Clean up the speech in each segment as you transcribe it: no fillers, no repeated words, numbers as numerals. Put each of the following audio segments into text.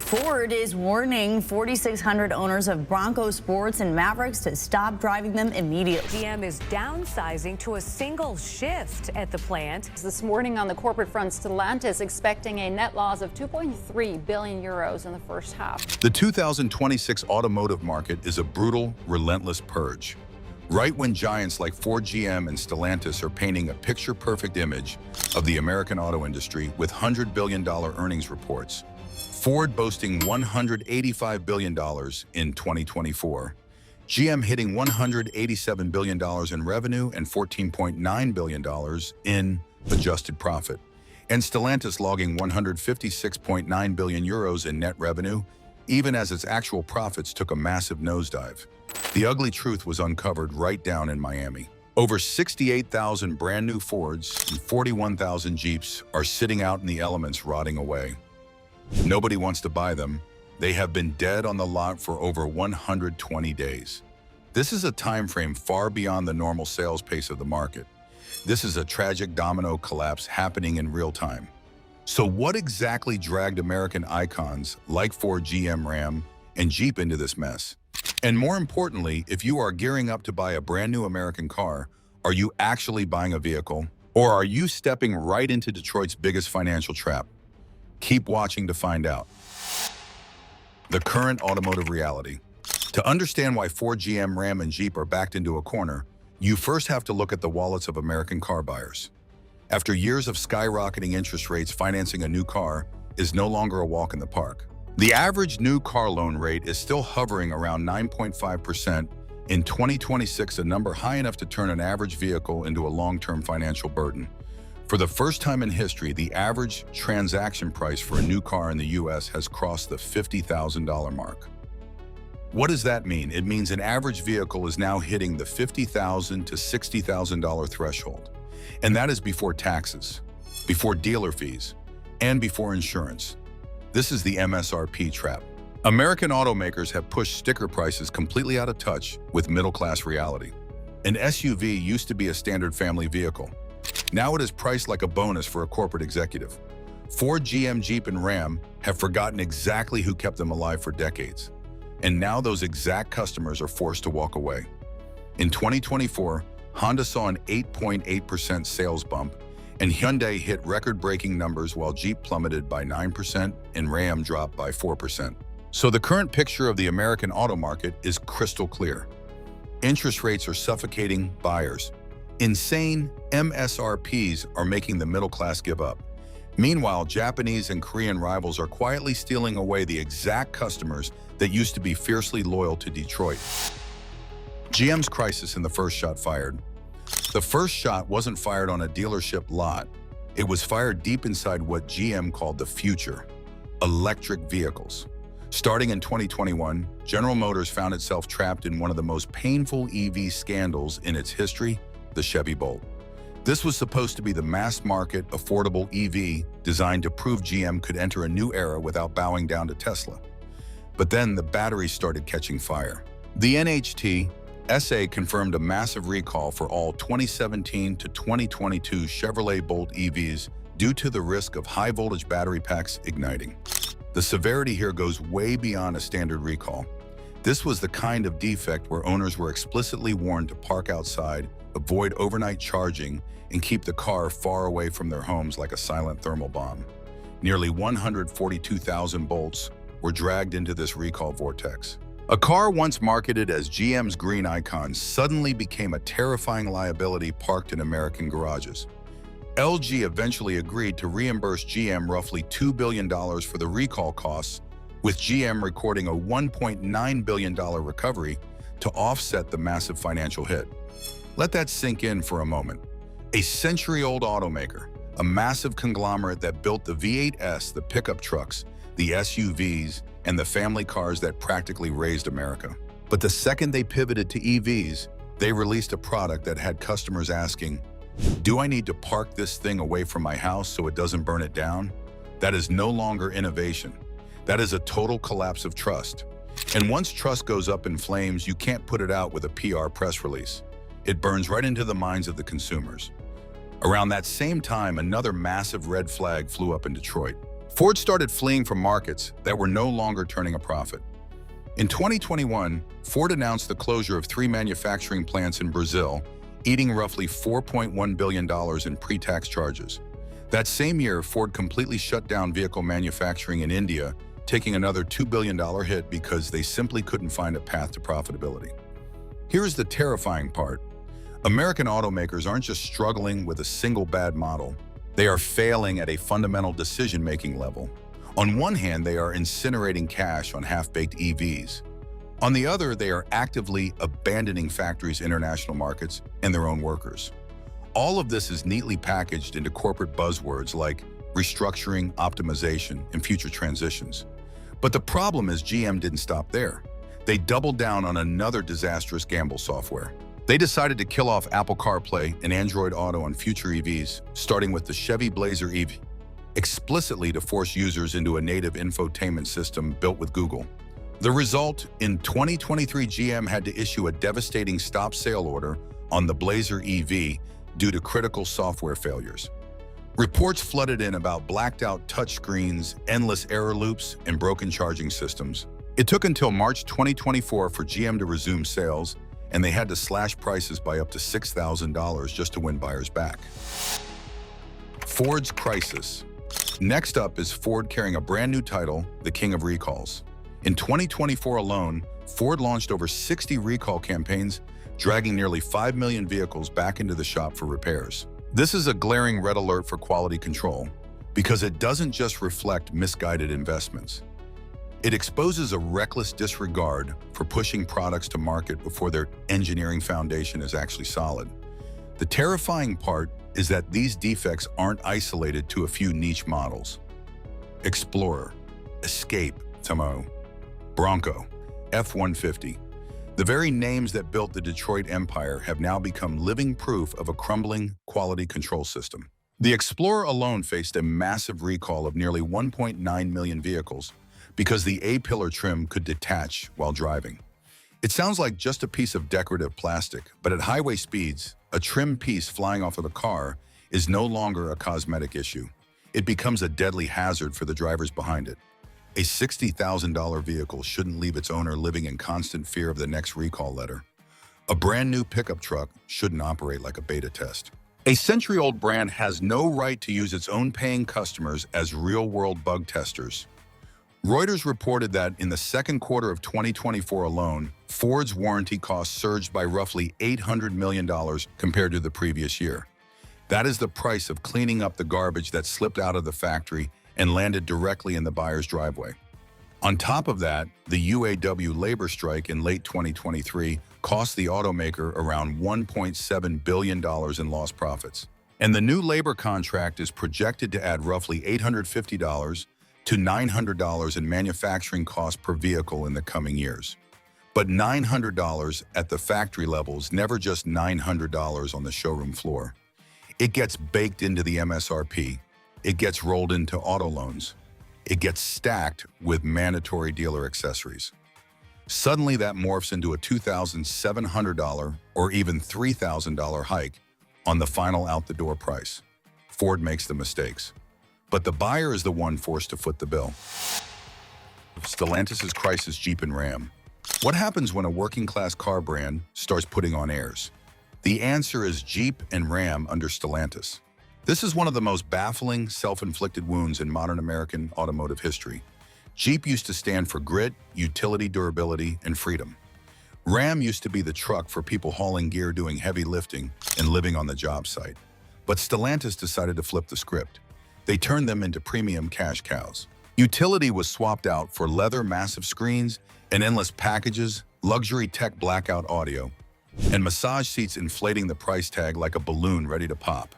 Ford is warning 4,600 owners of Bronco Sports and Mavericks to stop driving them immediately. GM is downsizing to a single shift at the plant. This morning on the corporate front, Stellantis expecting a net loss of 2.3 billion euros in the first half. The 2026 automotive market is a brutal, relentless purge. Right when giants like Ford, GM, and Stellantis are painting a picture-perfect image of the American auto industry with $100 billion earnings reports, Ford boasting $185 billion in 2024, GM hitting $187 billion in revenue and $14.9 billion in adjusted profit, and Stellantis logging 156.9 billion euros in net revenue, even as its actual profits took a massive nosedive. The ugly truth was uncovered right down in Miami. Over 68,000 brand new Fords and 41,000 Jeeps are sitting out in the elements rotting away. Nobody wants to buy them. They have been dead on the lot for over 120 days. This is a time frame far beyond the normal sales pace of the market. This is a tragic domino collapse happening in real time. So what exactly dragged American icons like Ford, GM, Ram, and Jeep into this mess? And more importantly, if you are gearing up to buy a brand new American car, are you actually buying a vehicle? Or are you stepping right into Detroit's biggest financial trap? Keep watching to find out. The current automotive reality. To understand why Ford, GM, Ram, and Jeep are backed into a corner, you first have to look at the wallets of American car buyers. After years of skyrocketing interest rates, financing a new car is no longer a walk in the park. The average new car loan rate is still hovering around 9.5%. In 2026, a number high enough to turn an average vehicle into a long-term financial burden. For the first time in history, the average transaction price for a new car in the US has crossed the $50,000 mark. What does that mean? It means an average vehicle is now hitting the $50,000 to $60,000 threshold. And that is before taxes, before dealer fees, and before insurance. This is the MSRP trap. American automakers have pushed sticker prices completely out of touch with middle-class reality. An SUV used to be a standard family vehicle. Now it is priced like a bonus for a corporate executive. Ford, GM, Jeep, and Ram have forgotten exactly who kept them alive for decades. And now those exact customers are forced to walk away. In 2024, Honda saw an 8.8% sales bump, and Hyundai hit record-breaking numbers while Jeep plummeted by 9% and Ram dropped by 4%. So the current picture of the American auto market is crystal clear. Interest rates are suffocating buyers. Insane MSRPs are making the middle class give up. Meanwhile, Japanese and Korean rivals are quietly stealing away the exact customers that used to be fiercely loyal to Detroit. GM's crisis in the first shot fired. The first shot wasn't fired on a dealership lot. It was fired deep inside what GM called the future, electric vehicles. Starting in 2021, General Motors found itself trapped in one of the most painful EV scandals in its history, the Chevy Bolt. This was supposed to be the mass-market, affordable EV designed to prove GM could enter a new era without bowing down to Tesla. But then the batteries started catching fire. The NHTSA confirmed a massive recall for all 2017 to 2022 Chevrolet Bolt EVs due to the risk of high-voltage battery packs igniting. The severity here goes way beyond a standard recall. This was the kind of defect where owners were explicitly warned to park outside, avoid overnight charging, and keep the car far away from their homes like a silent thermal bomb. Nearly 142,000 Bolts were dragged into this recall vortex. A car once marketed as GM's green icon suddenly became a terrifying liability parked in American garages. LG eventually agreed to reimburse GM roughly $2 billion for the recall costs, with GM recording a $1.9 billion recovery to offset the massive financial hit. Let that sink in for a moment. A century-old automaker, a massive conglomerate that built the V8S, the pickup trucks, the SUVs, and the family cars that practically raised America. But the second they pivoted to EVs, they released a product that had customers asking, "Do I need to park this thing away from my house so it doesn't burn it down?" That is no longer innovation. That is a total collapse of trust. And once trust goes up in flames, you can't put it out with a PR press release. It burns right into the minds of the consumers. Around that same time, another massive red flag flew up in Detroit. Ford started fleeing from markets that were no longer turning a profit. In 2021, Ford announced the closure of 3 manufacturing plants in Brazil, eating roughly $4.1 billion in pre-tax charges. That same year, Ford completely shut down vehicle manufacturing in India, taking another $2 billion hit because they simply couldn't find a path to profitability. Here's the terrifying part. American automakers aren't just struggling with a single bad model. They are failing at a fundamental decision-making level. On one hand, they are incinerating cash on half-baked EVs. On the other, they are actively abandoning factories' international markets and their own workers. All of this is neatly packaged into corporate buzzwords like restructuring, optimization, and future transitions. But the problem is GM didn't stop there. They doubled down on another disastrous gamble: software. They decided to kill off Apple CarPlay and Android Auto on future EVs, starting with the Chevy Blazer EV, explicitly to force users into a native infotainment system built with Google. The result, in 2023, GM had to issue a devastating stop sale order on the Blazer EV due to critical software failures. Reports flooded in about blacked out touchscreens, endless error loops, and broken charging systems. It took until March 2024 for GM to resume sales, and they had to slash prices by up to $6,000 just to win buyers back. Ford's crisis. Next up is Ford carrying a brand new title, the King of Recalls. In 2024 alone, Ford launched over 60 recall campaigns, dragging nearly 5 million vehicles back into the shop for repairs. This is a glaring red alert for quality control, because it doesn't just reflect misguided investments. It exposes a reckless disregard for pushing products to market before their engineering foundation is actually solid. The terrifying part is that these defects aren't isolated to a few niche models. Explorer, Escape, Tahoe, Bronco, F-150. The very names that built the Detroit empire have now become living proof of a crumbling quality control system. The Explorer alone faced a massive recall of nearly 1.9 million vehicles because the A-pillar trim could detach while driving. It sounds like just a piece of decorative plastic, but at highway speeds, a trim piece flying off of the car is no longer a cosmetic issue. It becomes a deadly hazard for the drivers behind it. A $60,000 vehicle shouldn't leave its owner living in constant fear of the next recall letter. A brand new pickup truck shouldn't operate like a beta test. A century-old brand has no right to use its own paying customers as real-world bug testers. Reuters reported that in the second quarter of 2024 alone, Ford's warranty costs surged by roughly $800 million compared to the previous year. That is the price of cleaning up the garbage that slipped out of the factory and landed directly in the buyer's driveway. On top of that, the UAW labor strike in late 2023 cost the automaker around $1.7 billion in lost profits. And the new labor contract is projected to add roughly $850 to $900 in manufacturing costs per vehicle in the coming years. But $900 at the factory level is never just $900 on the showroom floor. It gets baked into the MSRP. It gets rolled into auto loans. It gets stacked with mandatory dealer accessories. Suddenly that morphs into a $2,700 or even $3,000 hike on the final out-the-door price. Ford makes the mistakes, but the buyer is the one forced to foot the bill. Stellantis' crisis: Jeep and Ram. What happens when a working-class car brand starts putting on airs? The answer is Jeep and Ram under Stellantis. This is one of the most baffling, self-inflicted wounds in modern American automotive history. Jeep used to stand for grit, utility, durability, and freedom. Ram used to be the truck for people hauling gear, doing heavy lifting, and living on the job site. But Stellantis decided to flip the script. They turned them into premium cash cows. Utility was swapped out for leather, massive screens, and endless packages, luxury tech, blackout audio, and massage seats inflating the price tag like a balloon ready to pop.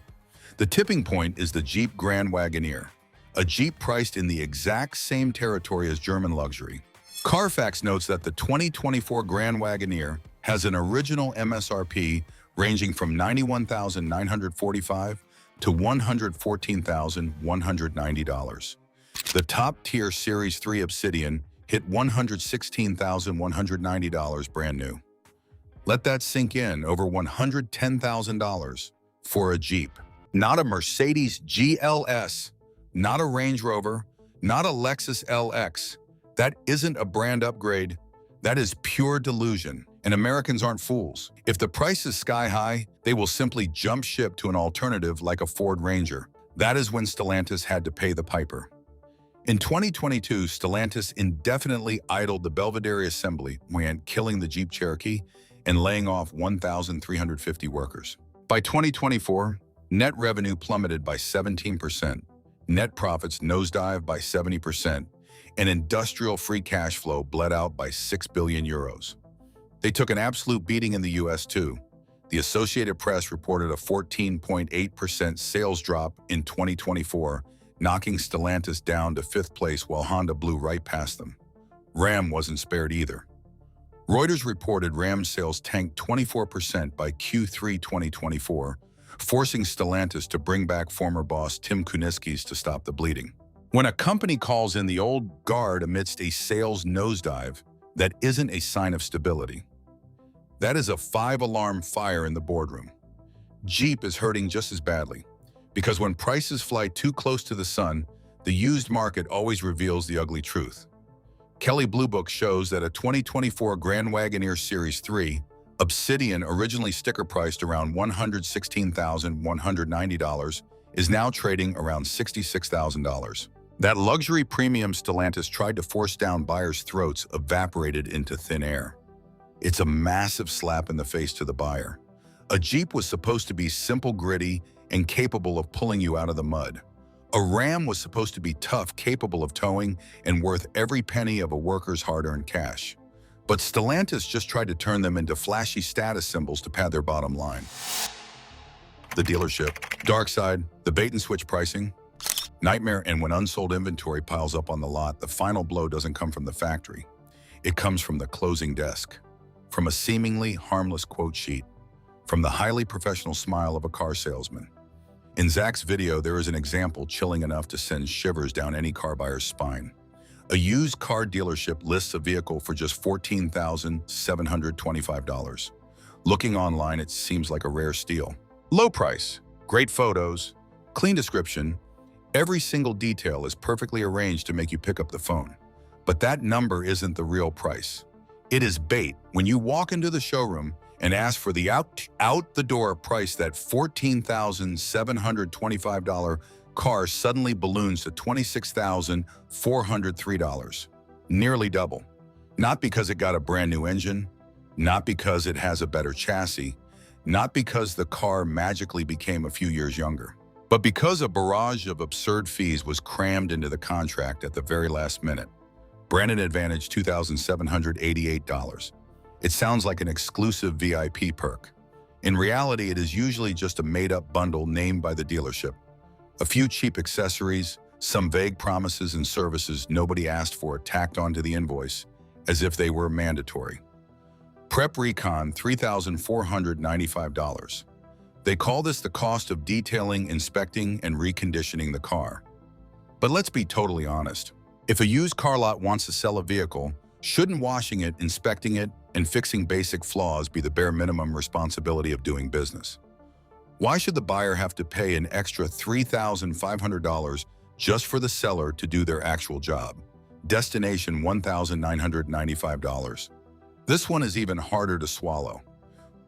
The tipping point is the Jeep Grand Wagoneer, a Jeep priced in the exact same territory as German luxury. Carfax notes that the 2024 Grand Wagoneer has an original MSRP ranging from $91,945 to $114,190. The top-tier Series 3 Obsidian hit $116,190 brand new. Let that sink in, over $110,000 for a Jeep. Not a Mercedes GLS, not a Range Rover, not a Lexus LX. That isn't a brand upgrade. That is pure delusion. And Americans aren't fools. If the price is sky high, they will simply jump ship to an alternative like a Ford Ranger. That is when Stellantis had to pay the piper. In 2022, Stellantis indefinitely idled the Belvedere assembly plant, killing the Jeep Cherokee and laying off 1,350 workers. By 2024, net revenue plummeted by 17%, net profits nosedived by 70%, and industrial free cash flow bled out by 6 billion euros. They took an absolute beating in the US too. The Associated Press reported a 14.8% sales drop in 2024, knocking Stellantis down to 5th place while Honda blew right past them. Ram wasn't spared either. Reuters reported Ram sales tanked 24% by Q3 2024, forcing Stellantis to bring back former boss Tim Kuniskis to stop the bleeding. When a company calls in the old guard amidst a sales nosedive, that isn't a sign of stability. That is a 5-alarm fire in the boardroom. Jeep is hurting just as badly, because when prices fly too close to the sun, the used market always reveals the ugly truth. Kelley Blue Book shows that a 2024 Grand Wagoneer Series 3, Obsidian, originally sticker priced around $116,190, is now trading around $66,000. That luxury premium Stellantis tried to force down buyers' throats evaporated into thin air. It's a massive slap in the face to the buyer. A Jeep was supposed to be simple, gritty, and capable of pulling you out of the mud. A Ram was supposed to be tough, capable of towing, and worth every penny of a worker's hard-earned cash. But Stellantis just tried to turn them into flashy status symbols to pad their bottom line. The dealership, dark side, the bait-and-switch pricing, nightmare. And when unsold inventory piles up on the lot, the final blow doesn't come from the factory. It comes from the closing desk, from a seemingly harmless quote sheet, from the highly professional smile of a car salesman. In Zach's video, there is an example chilling enough to send shivers down any car buyer's spine. A used car dealership lists a vehicle for just $14,725. Looking online, it seems like a rare steal. Low price, great photos, clean description. Every single detail is perfectly arranged to make you pick up the phone. But that number isn't the real price. It is bait. When you walk into the showroom and ask for the out-the-door price, that $14,725 car suddenly balloons to $26,403, nearly double. Not because it got a brand new engine, not because it has a better chassis, not because the car magically became a few years younger, but because a barrage of absurd fees was crammed into the contract at the very last minute. Branded Advantage, $2,788. It sounds like an exclusive VIP perk. In reality, it is usually just a made-up bundle named by the dealership. A few cheap accessories, some vague promises and services nobody asked for tacked onto the invoice, as if they were mandatory. Prep Recon, $3,495. They call this the cost of detailing, inspecting, and reconditioning the car. But let's be totally honest. If a used car lot wants to sell a vehicle, shouldn't washing it, inspecting it, and fixing basic flaws be the bare minimum responsibility of doing business? Why should the buyer have to pay an extra $3,500 just for the seller to do their actual job? Destination, $1,995. This one is even harder to swallow.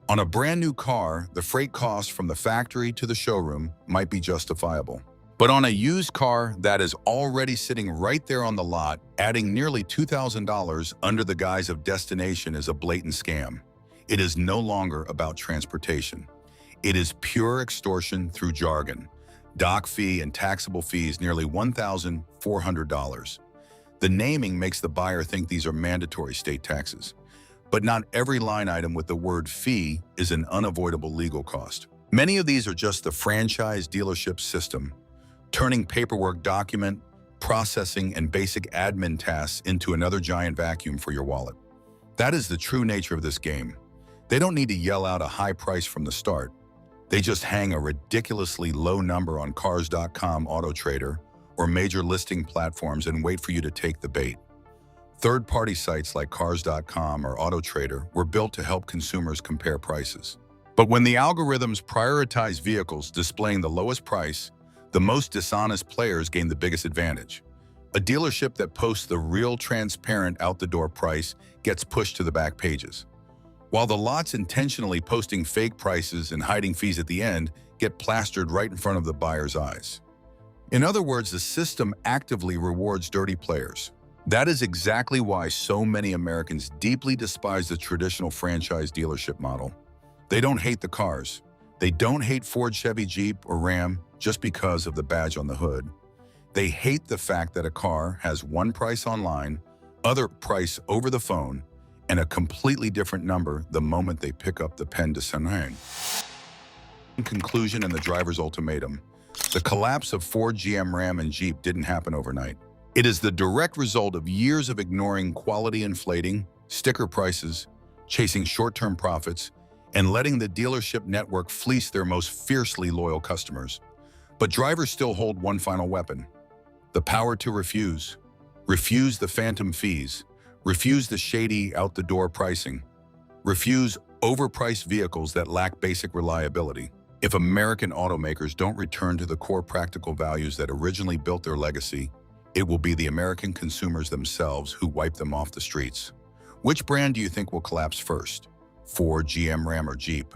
On a brand new car, the freight cost from the factory to the showroom might be justifiable. But on a used car that is already sitting right there on the lot, adding nearly $2,000 under the guise of destination is a blatant scam. It is no longer about transportation. It is pure extortion through jargon. Dock fee and taxable fees nearly $1,400. The naming makes the buyer think these are mandatory state taxes. But not every line item with the word fee is an unavoidable legal cost. Many of these are just the franchise dealership system, turning paperwork, document, processing, and basic admin tasks into another giant vacuum for your wallet. That is the true nature of this game. They don't need to yell out a high price from the start. They just hang a ridiculously low number on Cars.com, Auto Trader, or major listing platforms and wait for you to take the bait. Third-party sites like Cars.com or Auto Trader were built to help consumers compare prices. But when the algorithms prioritize vehicles displaying the lowest price, the most dishonest players gain the biggest advantage. A dealership that posts the real transparent out-the-door price gets pushed to the back pages, while the lots intentionally posting fake prices and hiding fees at the end get plastered right in front of the buyer's eyes. In other words, the system actively rewards dirty players. That is exactly why so many Americans deeply despise the traditional franchise dealership model. They don't hate the cars. They don't hate Ford, Chevy, Jeep, or Ram just because of the badge on the hood. They hate the fact that a car has one price online, other price over the phone, and a completely different number the moment they pick up the pen to sign. In conclusion, and the driver's ultimatum, the collapse of Ford, GM, Ram, and Jeep didn't happen overnight. It is the direct result of years of ignoring quality inflating, sticker prices, chasing short-term profits, and letting the dealership network fleece their most fiercely loyal customers. But drivers still hold one final weapon: the power to refuse. Refuse the phantom fees. Refuse the shady out-the-door pricing. Refuse overpriced vehicles that lack basic reliability. If American automakers don't return to the core practical values that originally built their legacy, it will be the American consumers themselves who wipe them off the streets. Which brand do you think will collapse first? Ford, GM, Ram, or Jeep?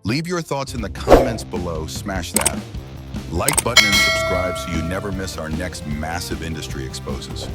Leave your thoughts in the comments below. Smash that like button and subscribe so you never miss our next massive industry exposes.